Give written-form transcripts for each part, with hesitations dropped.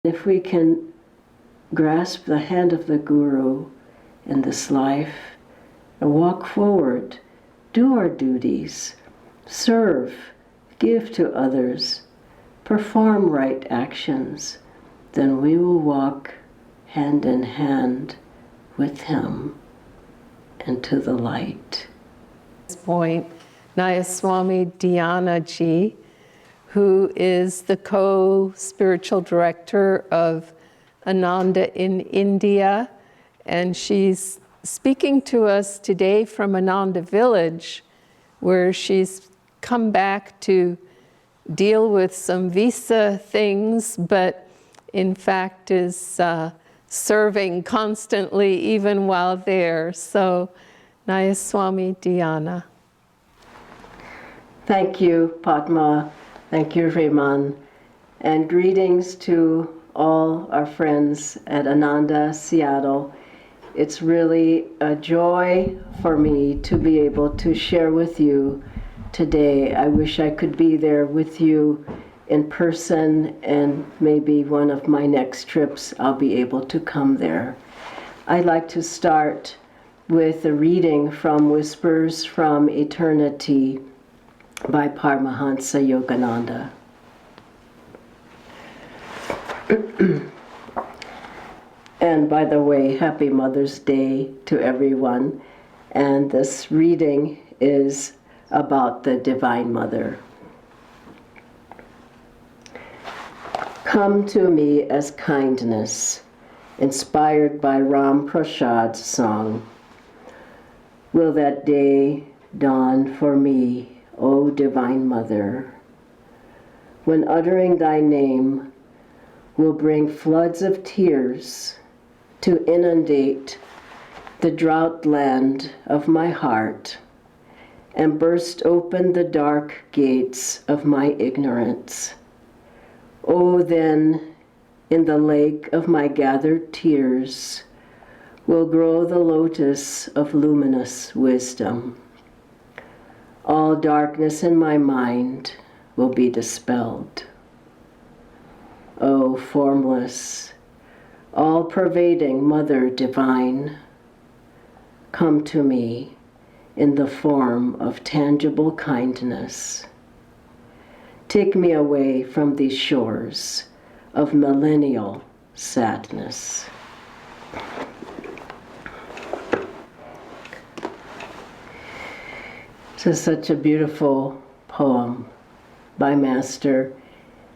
If we can grasp the hand of the Guru in this life and walk forward, do our duties, serve, give to others, perform right actions, then we will walk hand in hand with him into the light. At this point, Nayaswami Dhyana ji, who is the co-spiritual director of Ananda in India, and she's speaking to us today from Ananda village, where she's come back to deal with some visa things, but in fact is serving constantly even while there. So, Nayaswami Dhyana. Thank you, Padma. Thank you, Rehman. And greetings to all our friends at Ananda, Seattle. It's really a joy for me to be able to share with you today. I wish I could be there with you in person, and maybe one of my next trips I'll be able to come there. I'd like to start with a reading from Whispers from Eternity by Paramahansa Yogananda. And by the way, happy Mother's Day to everyone. And this reading is about the Divine Mother. Come to me as kindness, inspired by Ram Prasad's song. Will that day dawn for me, O Divine Mother, when uttering thy name will bring floods of tears to inundate the drought land of my heart and burst open the dark gates of my ignorance. Oh, then, in the lake of my gathered tears will grow the lotus of luminous wisdom. All darkness in my mind will be dispelled. O formless, all-pervading Mother Divine, come to me in the form of tangible kindness. Take me away from these shores of millennial sadness. This is such a beautiful poem by Master,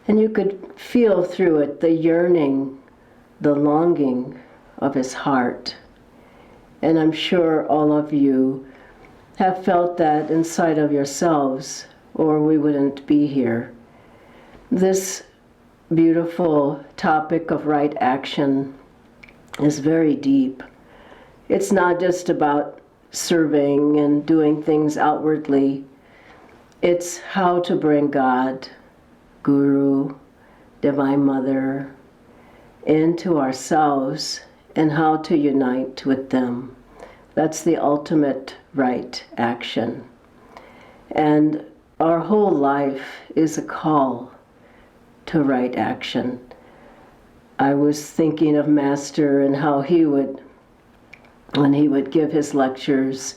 and you could feel through it the yearning, the longing of his heart. And I'm sure all of you have felt that inside of yourselves, or we wouldn't be here. This beautiful topic of right action is very deep. It's not just about serving and doing things outwardly. It's how to bring God, Guru, Divine Mother, into ourselves and how to unite with them. That's the ultimate right action. And our whole life is a call to right action. I was thinking of Master and how he would, when he would give his lectures,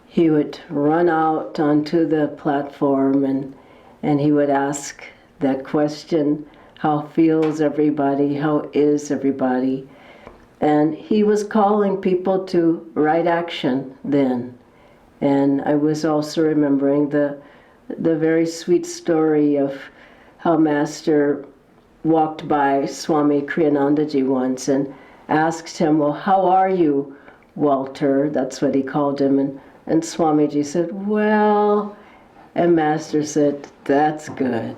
he would run out onto the platform and he would ask that question, how feels everybody? How is everybody? And he was calling people to right action then. And I was also remembering the very sweet story of how Master walked by Swami Kriyanandaji once and asked him, well, how are you, Walter? That's what he called him. And Swamiji said, well, and Master said, that's good.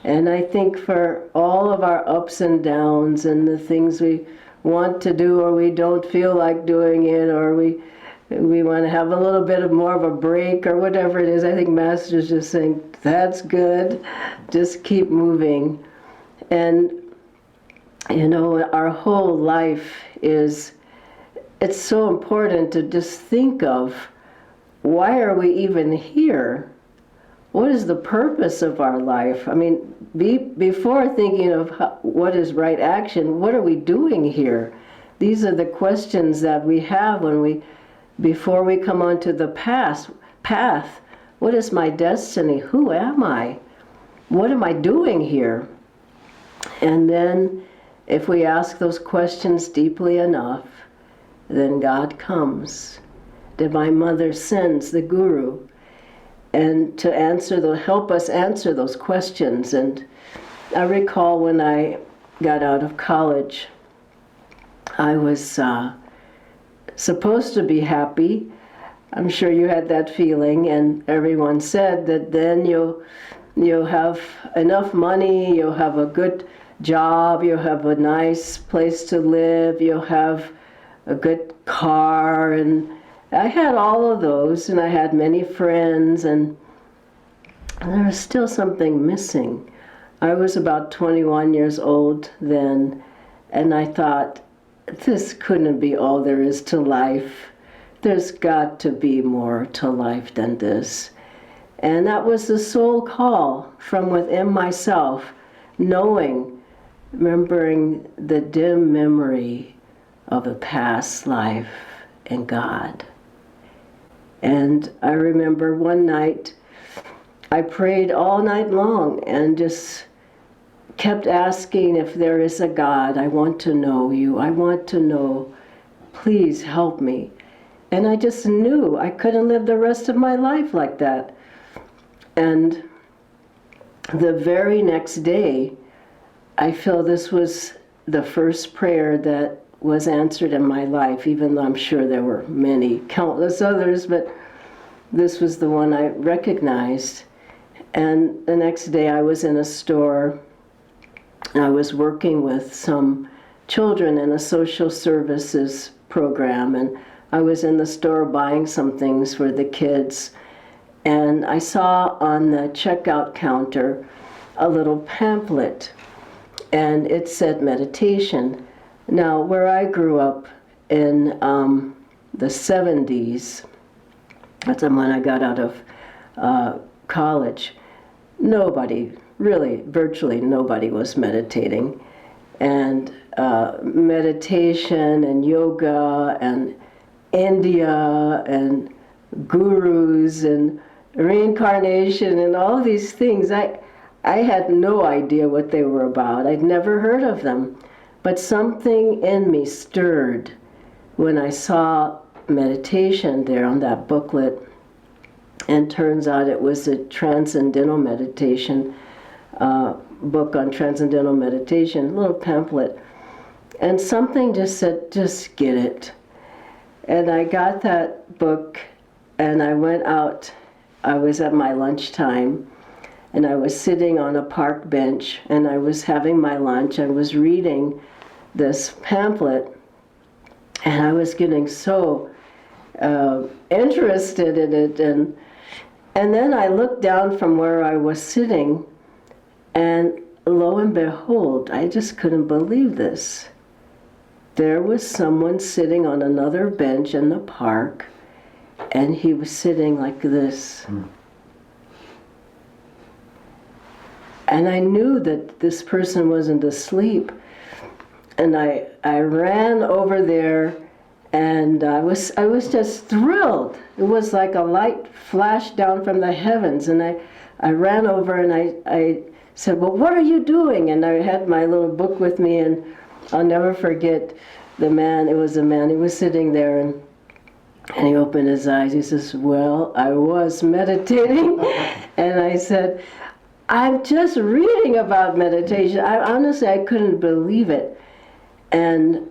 And I think for all of our ups and downs and the things we want to do or we don't feel like doing it, or we want to have a little bit of more of a break or whatever it is, I think Master's just saying, that's good, just keep moving. And, you know, our whole life is, it's so important to just think of, why are we even here? what is the purpose of our life? I mean, before thinking of what is right action, what are we doing here? These are the questions that we have before we come onto the path. What is my destiny? Who am I? What am I doing here? And then if we ask those questions deeply enough, then God comes. Divine Mother sends the Guru, and to help us answer those questions. And I recall when I got out of college, I was supposed to be happy. I'm sure you had that feeling, and everyone said that then you'll have enough money, you'll have a good job, you'll have a nice place to live, you'll have a good car. And I had all of those, and I had many friends, and there was still something missing. I was about 21 years old then, and I thought, this couldn't be all there is to life. There's got to be more to life than this. And that was the soul call from within myself, remembering the dim memory of a past life in God. And I remember one night, I prayed all night long and just kept asking, if there is a God, I want to know you. I want to know. Please help me. And I just knew I couldn't live the rest of my life like that. And the very next day, I feel this was the first prayer that was answered in my life, even though I'm sure there were many, countless others, but this was the one I recognized. And the next day I was in a store. I was working with some children in a social services program, and I was in the store buying some things for the kids, and I saw on the checkout counter a little pamphlet, and it said meditation. Now, where I grew up in the 70s, that's when I got out of college, virtually nobody was meditating. And meditation and yoga and India and gurus and reincarnation and all these things, I had no idea what they were about. I'd never heard of them. But something in me stirred when I saw meditation there on that booklet. And turns out it was a transcendental meditation book on transcendental meditation, a little pamphlet. And something just said, just get it. And I got that book, and I went out. I was at my lunchtime, and I was sitting on a park bench, and I was having my lunch. I was reading this pamphlet, and I was getting so interested in it. And then I looked down from where I was sitting, and lo and behold, I just couldn't believe this. There was someone sitting on another bench in the park, and he was sitting like this. And I knew that this person wasn't asleep. And I ran over there, and I was just thrilled. It was like a light flashed down from the heavens, and I ran over and I said, well, what are you doing? And I had my little book with me, and I'll never forget the man. It was a man. He was sitting there, and he opened his eyes. He says, well, I was meditating. And I said, I'm just reading about meditation. Honestly, I couldn't believe it. And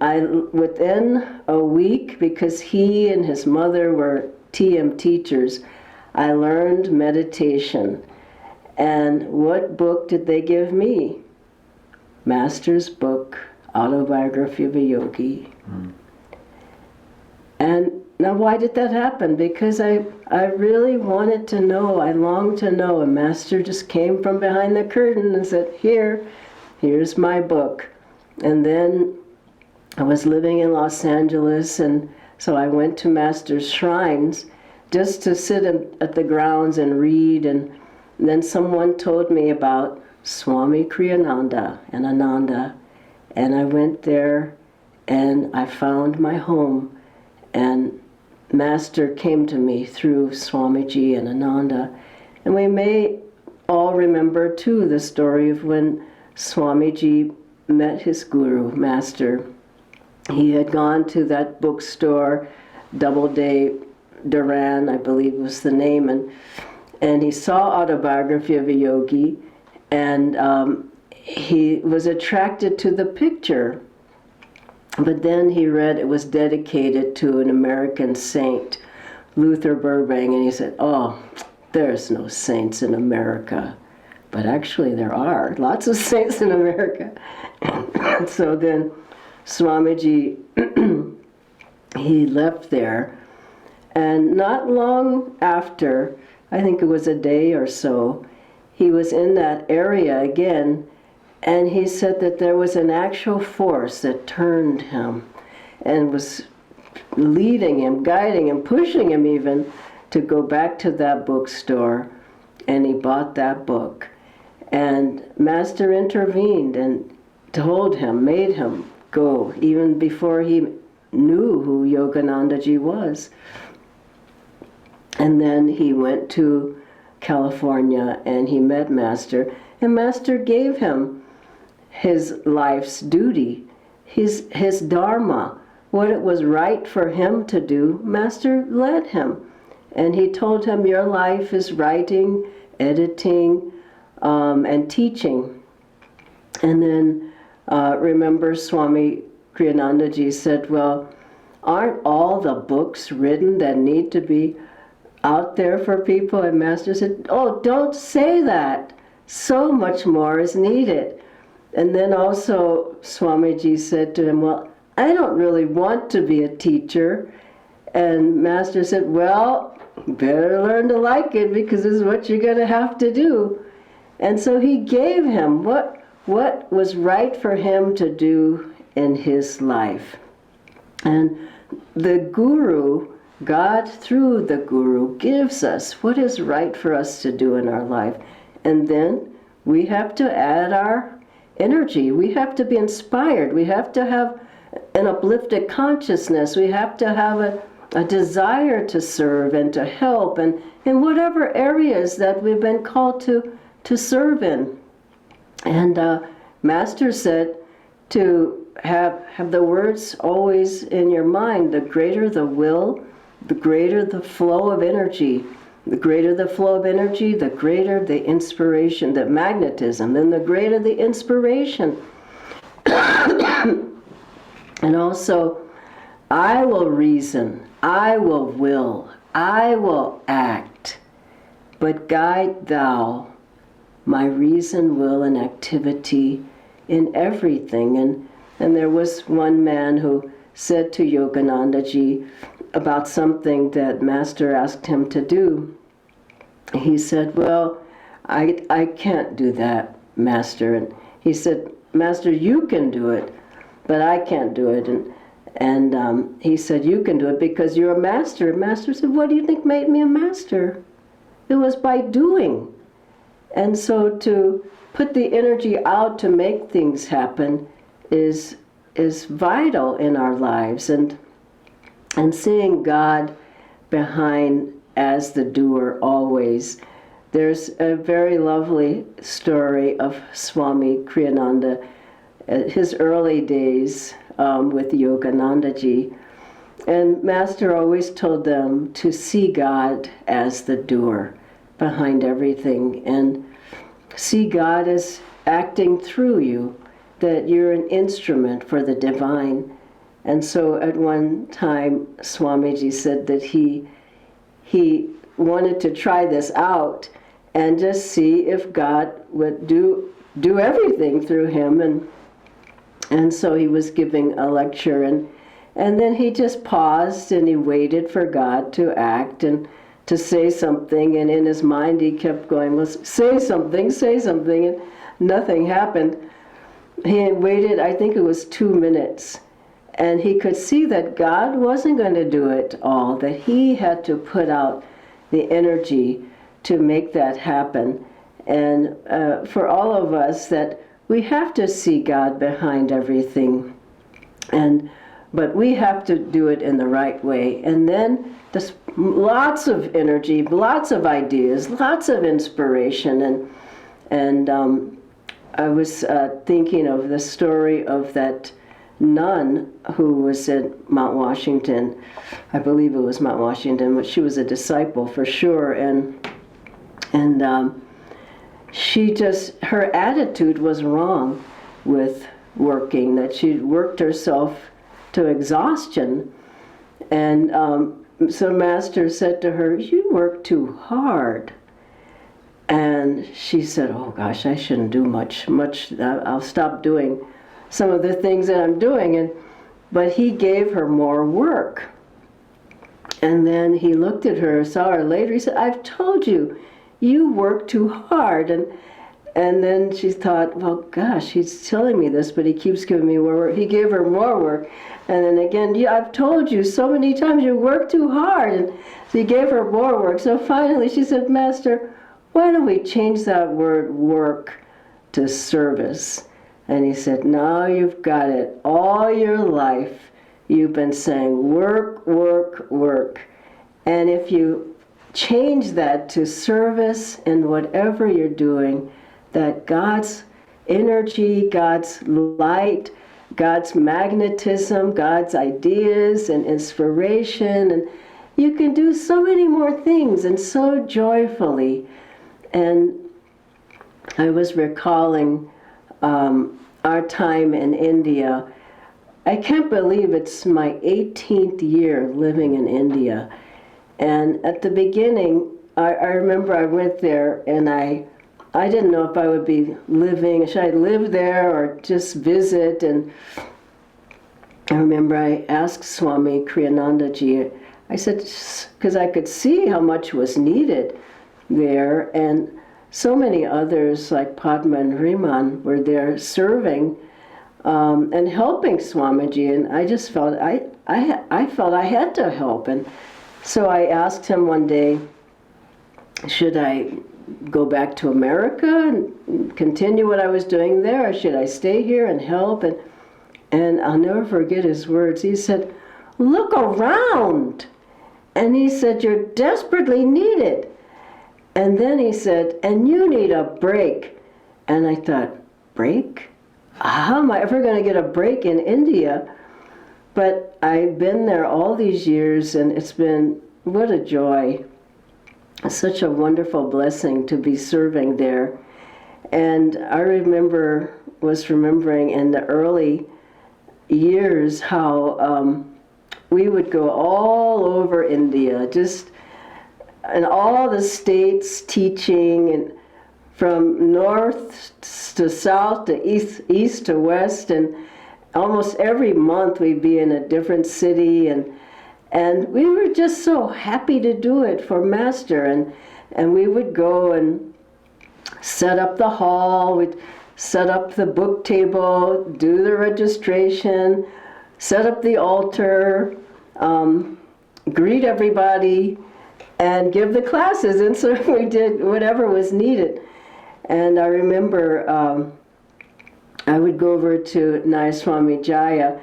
within a week, because he and his mother were TM teachers, I learned meditation. And what book did they give me? Master's book, Autobiography of a Yogi. And now why did that happen? Because I really wanted to know, I longed to know. And Master just came from behind the curtain and said, here's my book. And then I was living in Los Angeles, and so I went to Master's shrines just to sit at the grounds and read. And And then someone told me about Swami Kriyananda and Ananda, and I went there and I found my home, and Master came to me through Swamiji and Ananda. And we may all remember too the story of when Swamiji met his guru, Master. He had gone to that bookstore, Doubleday Duran, I believe was the name, and he saw Autobiography of a Yogi, and he was attracted to the picture. But then he read it was dedicated to an American saint, Luther Burbank, and he said, oh, there's no saints in America. But actually there are lots of saints in America. So then Swamiji, he left there, and not long after, I think it was a day or so, he was in that area again, and he said that there was an actual force that turned him and was leading him, guiding him, pushing him even to go back to that bookstore, and he bought that book. And Master intervened and told him, made him go, even before he knew who Yoganandaji was. And then he went to California and he met Master, and Master gave him his life's duty, his dharma, what it was right for him to do. Master led him, and he told him, your life is writing, editing, and teaching. And then remember Swami Kriyanandaji said, well, aren't all the books written that need to be out there for people? And Master said, oh, don't say that. So much more is needed. And then also Swamiji said to him, well, I don't really want to be a teacher. And Master said, well, better learn to like it, because this is what you're going to have to do. And so he gave him what was right for him to do in his life. And the Guru, God through the Guru, gives us what is right for us to do in our life. And then we have to add our energy. We have to be inspired. We have to have an uplifted consciousness. We have to have a desire to serve and to help, and in whatever areas that we've been called to serve in. And Master said to have the words always in your mind. The greater the will, the greater the flow of energy. The greater the flow of energy, the greater the inspiration, the magnetism, then the greater the inspiration. And also, I will reason, I will, I will act, but guide thou my reason, will, and activity in everything. And there was one man who said to Yoganandaji about something that Master asked him to do. He said, well, I can't do that, Master. And he said, Master, you can do it, but I can't do it. And he said, you can do it because you're a master. And Master said, what do you think made me a master? It was by doing. And so to put the energy out to make things happen is vital in our lives. And seeing God behind as the doer always. There's a very lovely story of Swami Kriyananda, his early days with Yoganandaji. And Master always told them to see God as the doer behind everything, and see God as acting through you, that you're an instrument for the divine. And so at one time, Swamiji said that he wanted to try this out and just see if God would do everything through him. And so he was giving a lecture, and then he just paused and he waited for God to act and to say something. And in his mind he kept going, well, say something, and nothing happened. He waited, I think it was 2 minutes. And he could see that God wasn't going to do it all, that he had to put out the energy to make that happen. And for all of us, that we have to see God behind everything. But we have to do it in the right way. And then there's lots of energy, lots of ideas, lots of inspiration. And I was thinking of the story of that nun who was at Mount Washington. I believe it was Mount Washington, but she was a disciple for sure. And she just, her attitude was wrong with working, that she'd worked herself to exhaustion. And so Master said to her, "You work too hard." And she said, "Oh gosh, I shouldn't do much. I'll stop doing some of the things that I'm doing." But he gave her more work. And then he looked at her, saw her later, he said, "I've told you, you work too hard." And then she thought, well, gosh, he's telling me this, but he keeps giving me more work. He gave her more work. And then again, "Yeah, I've told you so many times you work too hard." And so he gave her more work. So finally she said, "Master, why don't we change that word work to service?" And he said, "Now you've got it. All your life you've been saying work, work, work. And if you change that to service in whatever you're doing, that God's energy, God's light, God's magnetism, God's ideas and inspiration, and you can do so many more things and so joyfully." And I was recalling our time in India. I can't believe it's my 18th year living in India. And at the beginning, I remember I went there and I didn't know if I would be living, should I live there or just visit. And I remember I asked Swami Kriyananda Ji, I said, because I could see how much was needed there, and so many others like Padma and Riman were there serving and helping Swamiji, and I just felt I felt I had to help. And so I asked him one day, should I go back to America and continue what I was doing there, or should I stay here and help? And I'll never forget his words. He said, "Look around." And he said, "You're desperately needed." And then he said, "And you need a break." And I thought, break? How am I ever going to get a break in India? But I've been there all these years, and it's been, what a joy. Such a wonderful blessing to be serving there. And I was remembering in the early years how we would go all over India, just in all the states teaching, and from north to south to east to west, and almost every month we'd be in a different city, and we were just so happy to do it for Master. And we would go and set up the hall, we'd set up the book table, do the registration, set up the altar, greet everybody, and give the classes. And so we did whatever was needed. And I remember I would go over to Nayaswami Dhyana,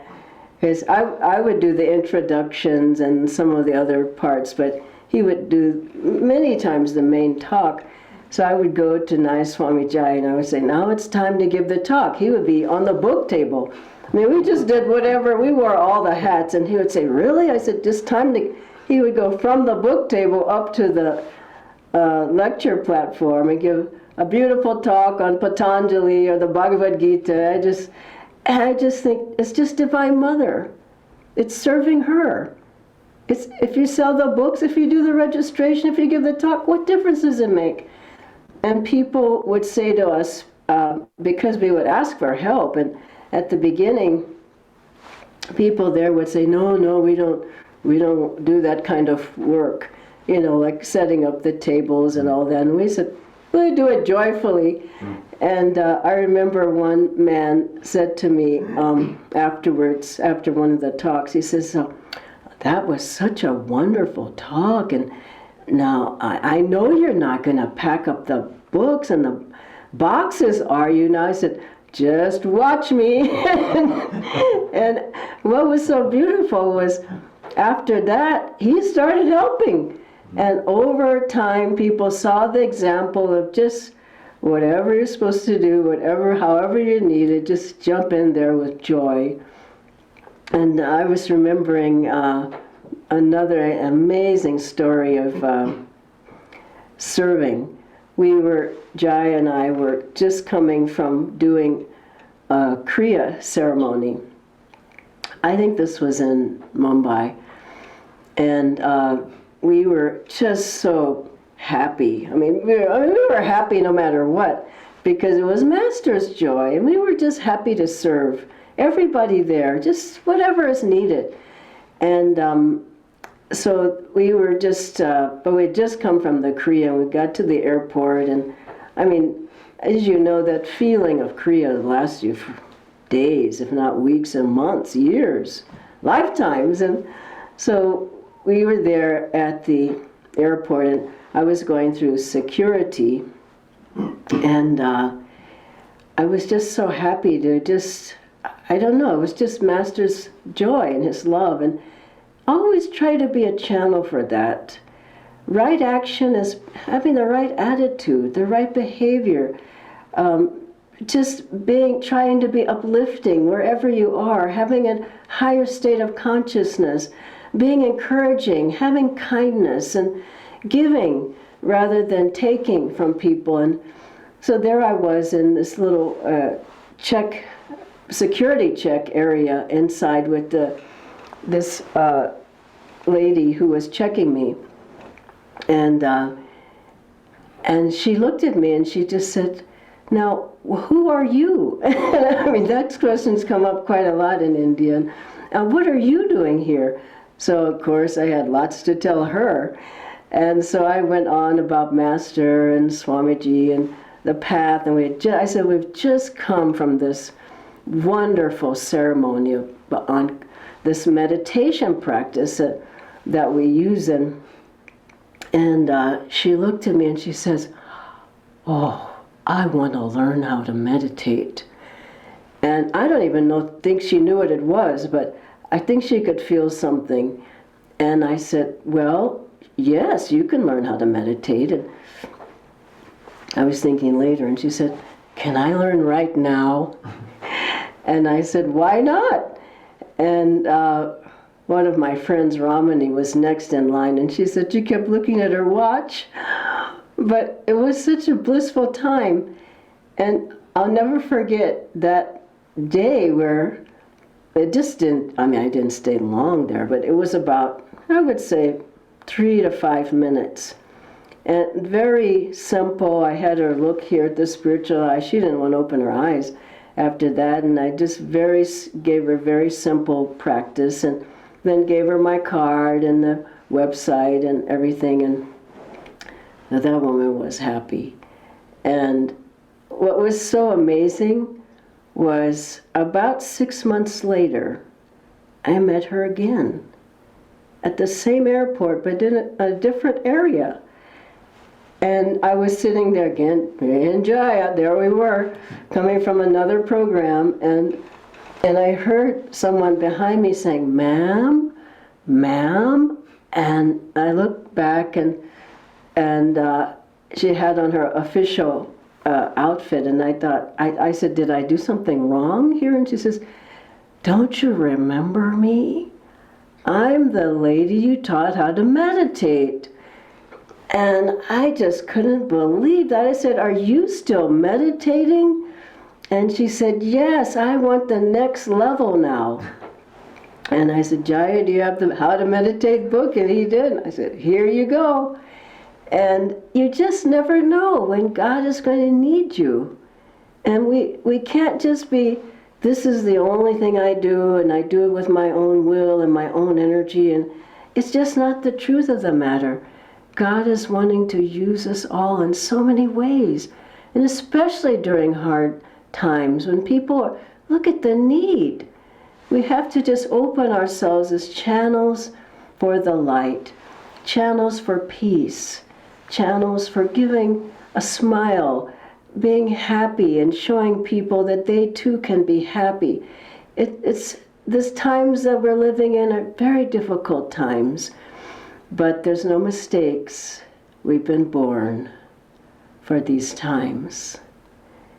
because I would do the introductions and some of the other parts, but he would do many times the main talk. So I would go to Nayaswami Dhyana and I would say, "Now it's time to give the talk." He would be on the book table. I mean, we just did whatever, we wore all the hats, and he would say, "Really?" I said, "Just time to," he would go from the book table up to the lecture platform and give a beautiful talk on Patanjali or the Bhagavat Gita. I just think it's just Divine Mother. It's serving her. It's, if you sell the books, if you do the registration, if you give the talk, what difference does it make? And people would say to us, because we would ask for help, and at the beginning, people there would say, no, we don't do that kind of work, like setting up the tables and all that. And we said, we do it joyfully. And I remember one man said to me afterwards, after one of the talks, he says, "That was such a wonderful talk, and now I know you're not going to pack up the books and the boxes are you? Now I said, just watch me. And what was so beautiful was after that, he started helping. And over time, people saw the example of just whatever you're supposed to do, however you need it, just jump in there with joy. And I was remembering another amazing story of serving. Jai and I were just coming from doing a Kriya ceremony. I think this was in Mumbai. And we were just so happy. I mean, we were happy no matter what, because it was Master's joy, and we were just happy to serve everybody there, just whatever is needed. And so we were just, but we'd just come from the Kriya, and we got to the airport, and I mean, as you know, that feeling of Kriya lasts you for days, if not weeks and months, years, lifetimes. And so we were there at the airport, and I was going through security, and I was just so happy to I don't know, it was just Master's joy and his love, and always try to be a channel for that. Right action is having the right attitude, the right behavior, just trying to be uplifting wherever you are, having a higher state of consciousness, being encouraging, having kindness, and giving rather than taking from people. And so there I was in this little security check area inside with this lady who was checking me. And she looked at me and she just said, "Now, who are you?" I mean, that question's come up quite a lot in India. What are you doing here? So, of course, I had lots to tell her. And so I went on about Master and Swamiji and the path. And I said, we've just come from this wonderful ceremony on this meditation practice that we use. And she looked at me and she says, "Oh, I want to learn how to meditate." And I don't even think she knew what it was, but I think she could feel something. And I said, "Well, yes, you can learn how to meditate." And I was thinking later, and she said, "Can I learn right now?" And I said, "Why not?" And one of my friends, Ramani, was next in line, and she said she kept looking at her watch. But it was such a blissful time. And I'll never forget that day where it just didn't, I mean, I didn't stay long there, but it was about, I would say, 3 to 5 minutes. And very simple. I had her look here at the spiritual eye. She didn't want to open her eyes after that. And I just gave her very simple practice, and then gave her my card and the website and everything. And that woman was happy. And what was so amazing was about 6 months later, I met her again at the same airport, but in a different area. And I was sitting there again, in Jaya, there we were, coming from another program, and I heard someone behind me saying, "Ma'am, ma'am," and I looked back, and she had on her official outfit, and I thought, I said, "Did I do something wrong here?" And she says, "Don't you remember me? I'm the lady you taught how to meditate." And I just couldn't believe that. I said, "Are you still meditating?" And she said, "Yes, I want the next level now." And I said, "Jaya, do you have the How to Meditate book?" And he did. I said, "Here you go." And you just never know when God is going to need you. And we can't just be, this is the only thing I do, and I do it with my own will and my own energy. And it's just not the truth of the matter. God is wanting to use us all in so many ways. And especially during hard times when people look at the need. We have to just open ourselves as channels for the light, channels for peace, channels for giving a smile, being happy and showing people that they too can be happy. It's these times that we're living in are very difficult times, but there's no mistakes. We've been born for these times.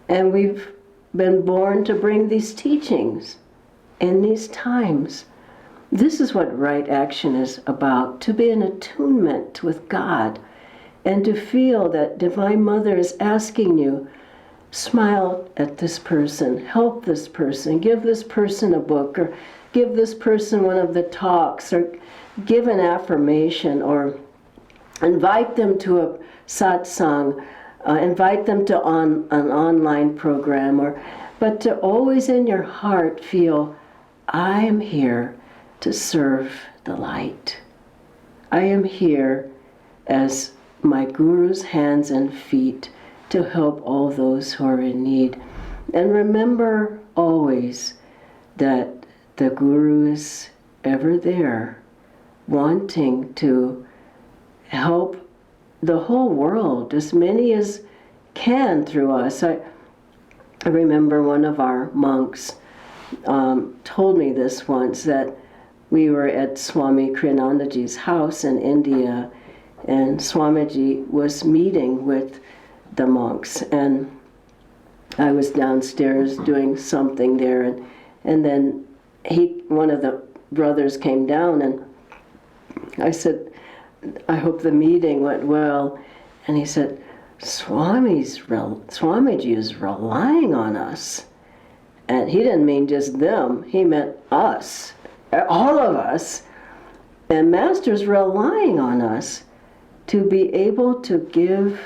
And we've been born to bring these teachings in these times. This is what right action is about, to be in attunement with God and to feel that Divine Mother is asking you, smile at this person, help this person, give this person a book, or give this person one of the talks, or give an affirmation, or invite them to a satsang, invite them to an online program, but to always in your heart feel, I am here to serve the light. I am here as my Guru's hands and feet to help all those who are in need. And remember always that the Guru is ever there, wanting to help the whole world, as many as can through us. I remember one of our monks told me this once, that we were at Swami Kriyanandaji's house in India, and Swamiji was meeting with the monks, and I was downstairs doing something there, and then one of the brothers came down, and I said, I hope the meeting went well. And he said, Swamiji is relying on us. And he didn't mean just them, he meant us, all of us. And Master's relying on us to be able to give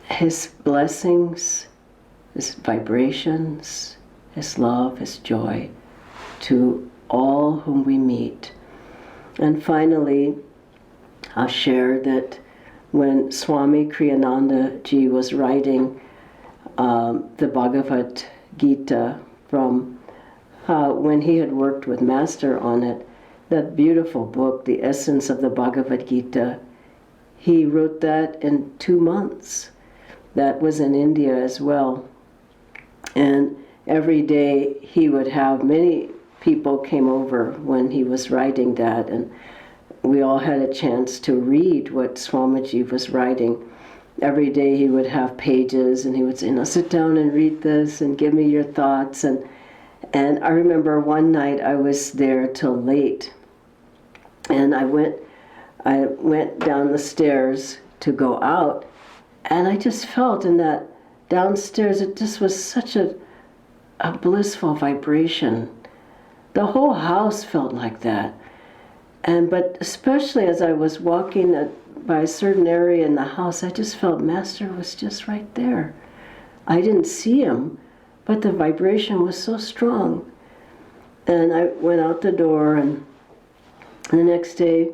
his blessings, his vibrations, his love, his joy to all whom we meet. And finally, I'll share that when Swami Kriyananda Ji was writing the Bhagavat Gita from when he had worked with Master on it, that beautiful book, The Essence of the Bhagavad Gita, he wrote that in 2 months. That was in India as well. And every day he would have many people came over when he was writing that, and we all had a chance to read what Swamiji was writing. Every day he would have pages, and he would say, now sit down and read this and give me your thoughts. And I remember one night I was there till late, and I went down the stairs to go out, and I just felt in that downstairs, it just was such a blissful vibration. The whole house felt like that. But especially as I was walking by a certain area in the house, I just felt Master was just right there. I didn't see him, but the vibration was so strong. And I went out the door, and the next day,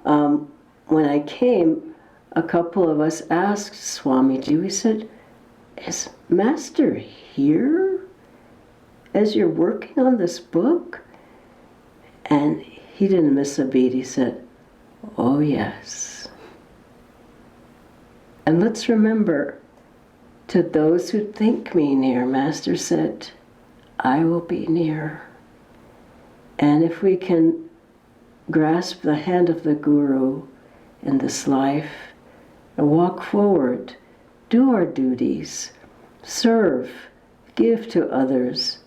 when I came, a couple of us asked Swamiji, we said, is Master here as you're working on this book? And he didn't miss a beat. He said, oh yes. And let's remember, to those who think me near, Master said, I will be near. And if we can grasp the hand of the Guru in this life and walk forward, do our duties, serve, give to others,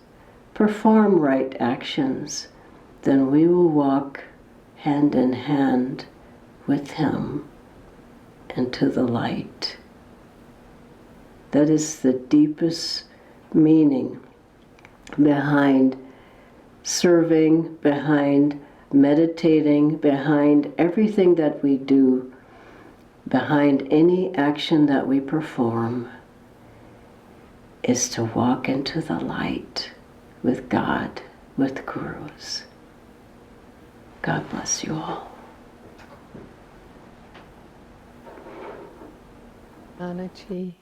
perform right actions, then we will walk hand in hand with him into the light. That is the deepest meaning behind serving, behind meditating, behind everything that we do, behind any action that we perform, is to walk into the light with God, with Gurus. God bless you all. Anaji.